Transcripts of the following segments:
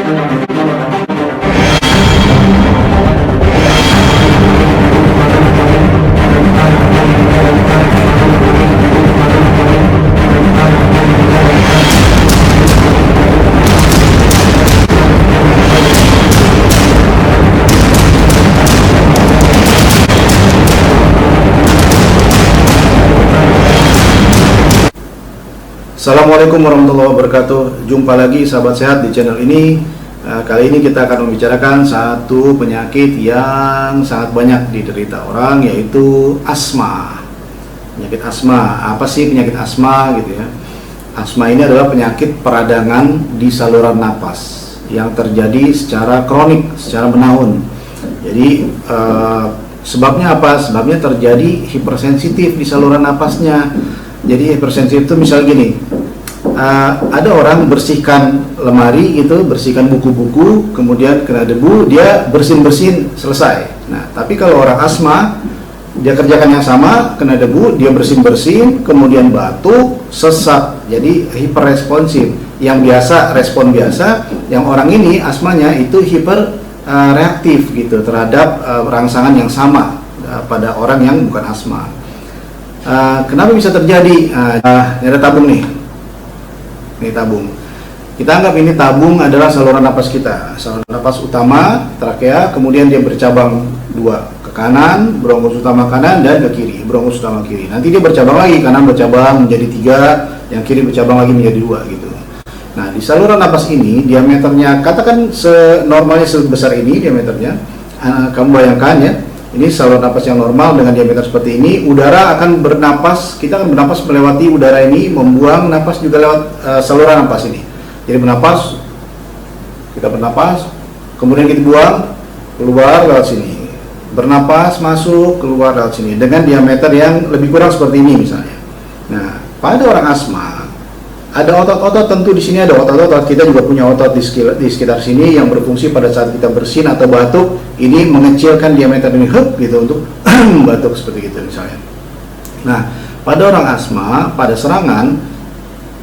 Assalamualaikum warahmatullahi wabarakatuh. Jumpa lagi sahabat sehat di channel ini. Kali ini kita akan membicarakan satu penyakit yang sangat banyak diderita orang, yaitu asma. Penyakit asma. Apa sih penyakit asma gitu ya? Asma ini adalah penyakit peradangan di saluran napas yang terjadi secara kronik, secara menahun. Jadi sebabnya apa? Sebabnya terjadi hipersensitif di saluran napasnya. Jadi hipersensitif itu misalnya gini, ada orang bersihkan lemari gitu, bersihkan buku-buku, kemudian kena debu, dia bersin-bersin, selesai. Nah, tapi kalau orang asma, dia kerjakan yang sama, kena debu, dia bersin-bersin, kemudian batuk, sesak, jadi hiperresponsif. Yang biasa, respon biasa, yang orang ini asmanya itu hiperreaktif gitu terhadap rangsangan yang sama pada orang yang bukan asma. Kenapa bisa terjadi? Ini ada tabung nih. Ini tabung. Kita anggap ini tabung adalah saluran napas kita. Saluran napas utama, trakea, kemudian dia bercabang dua, ke kanan, bronkus utama kanan, dan ke kiri, bronkus utama kiri. Nanti dia bercabang lagi, kanan bercabang menjadi 3, yang kiri bercabang lagi menjadi 2 gitu. Nah, di saluran napas ini diameternya, katakan normalnya sebesar ini diameternya. Kamu bayangkan ya. Ini saluran napas yang normal dengan diameter seperti ini, udara akan bernapas, kita akan bernapas melewati udara ini, membuang napas juga lewat saluran napas ini. Jadi bernapas, kita bernapas, kemudian kita buang, keluar lewat sini. Bernapas, masuk, keluar lewat sini, dengan diameter yang lebih kurang seperti ini misalnya. Nah, pada orang asma, ada otot-otot, tentu di sini ada otot-otot, kita juga punya otot di sekitar sini yang berfungsi pada saat kita bersin atau batuk, ini mengecilkan diameter ini gitu untuk batuk seperti itu misalnya. Nah, pada orang asma, pada serangan,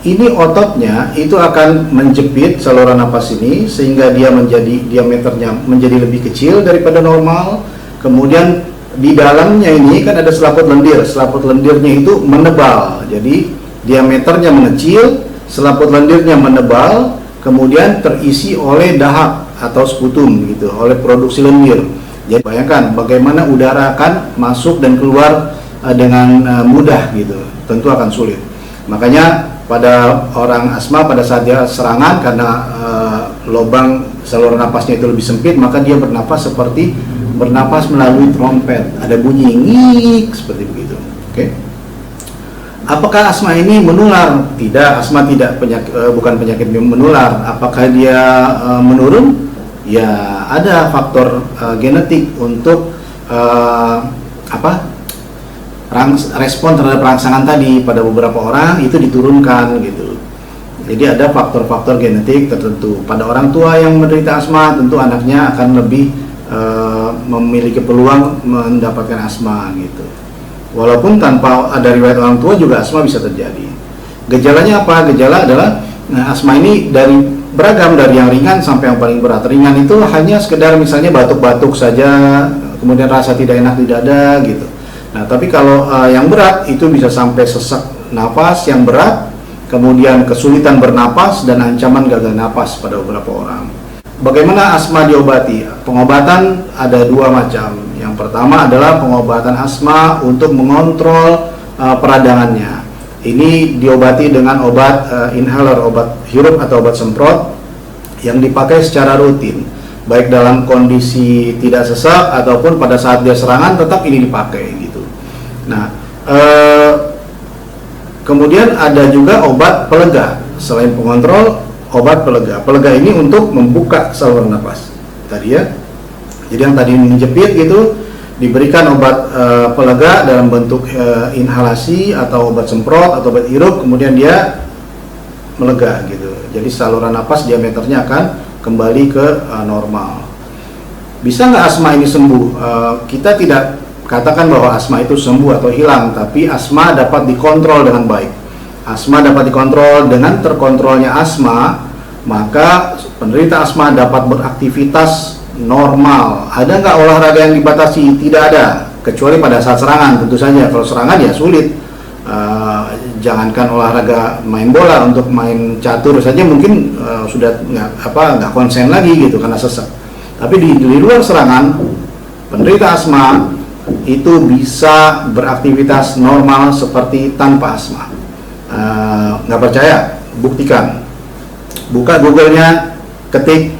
ini ototnya itu akan menjepit saluran napas ini sehingga dia menjadi diameternya menjadi lebih kecil daripada normal. Kemudian di dalamnya ini kan ada selaput lendirnya itu menebal, jadi diameternya mengecil, selaput lendirnya menebal, kemudian terisi oleh dahak atau sputum gitu, oleh produksi lendir. Jadi bayangkan bagaimana udara akan masuk dan keluar dengan mudah gitu, tentu akan sulit. Makanya pada orang asma pada saat dia serangan karena lubang saluran napasnya itu lebih sempit, maka dia bernapas seperti bernapas melalui trompet, ada bunyi ngik seperti begitu. Oke. Apakah asma ini menular? Tidak, asma tidak bukan penyakit menular. Apakah dia menurun? Ya, ada faktor genetik untuk respon terhadap rangsangan tadi pada beberapa orang itu diturunkan gitu. Jadi ada faktor-faktor genetik tertentu. Pada orang tua yang menderita asma, tentu anaknya akan lebih memiliki peluang mendapatkan asma gitu. Walaupun tanpa ada riwayat orang tua juga asma bisa terjadi. Gejalanya apa? Gejala adalah asma ini beragam dari yang ringan sampai yang paling berat. Ringan itu hanya sekedar misalnya batuk-batuk saja, kemudian rasa tidak enak di dada gitu. Nah, tapi kalau yang berat itu bisa sampai sesak napas yang berat, kemudian kesulitan bernapas dan ancaman gagal napas pada beberapa orang. Bagaimana asma diobati? Pengobatan ada dua macam. Yang pertama adalah pengobatan asma untuk mengontrol peradangannya. Ini diobati dengan obat inhaler, obat hirup atau obat semprot yang dipakai secara rutin, baik dalam kondisi tidak sesak ataupun pada saat dia serangan tetap ini dipakai gitu. Nah, kemudian ada juga obat pelega. Selain pengontrol, obat pelega. Pelega ini untuk membuka saluran napas tadi ya. Jadi yang tadi menjepit gitu, diberikan obat pelega dalam bentuk inhalasi atau obat semprot atau obat hirup, kemudian dia melega gitu. Jadi saluran napas diameternya akan kembali ke normal. Bisa nggak asma ini sembuh? Kita tidak katakan bahwa asma itu sembuh atau hilang, tapi asma dapat dikontrol dengan baik. Asma dapat dikontrol dengan terkontrolnya asma, maka penderita asma dapat beraktivitas normal. Ada nggak olahraga yang dibatasi? Tidak ada, kecuali pada saat serangan tentu saja. Kalau serangan ya sulit. Jangankan olahraga main bola, untuk main catur saja mungkin sudah nggak konsen lagi gitu karena sesak. Tapi di luar serangan, penderita asma itu bisa beraktivitas normal seperti tanpa asma. Nggak percaya? Buktikan. Buka Google-nya, ketik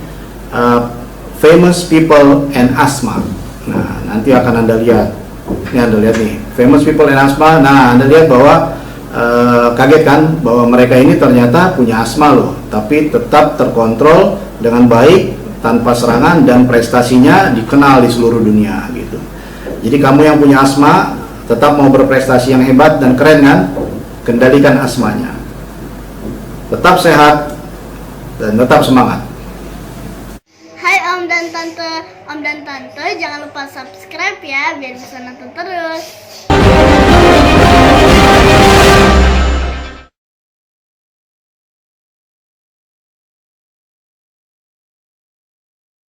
famous people and asthma. Nah, nanti akan Anda lihat. Ini Anda lihat nih, famous people and asthma. Nah, Anda lihat bahwa kaget kan bahwa mereka ini ternyata punya asma loh, tapi tetap terkontrol dengan baik tanpa serangan dan prestasinya dikenal di seluruh dunia gitu. Jadi kamu yang punya asma tetap mau berprestasi yang hebat dan keren kan? Kendalikan asmanya. Tetap sehat dan tetap semangat. Hai Om dan Tante, jangan lupa subscribe ya biar bisa nonton terus.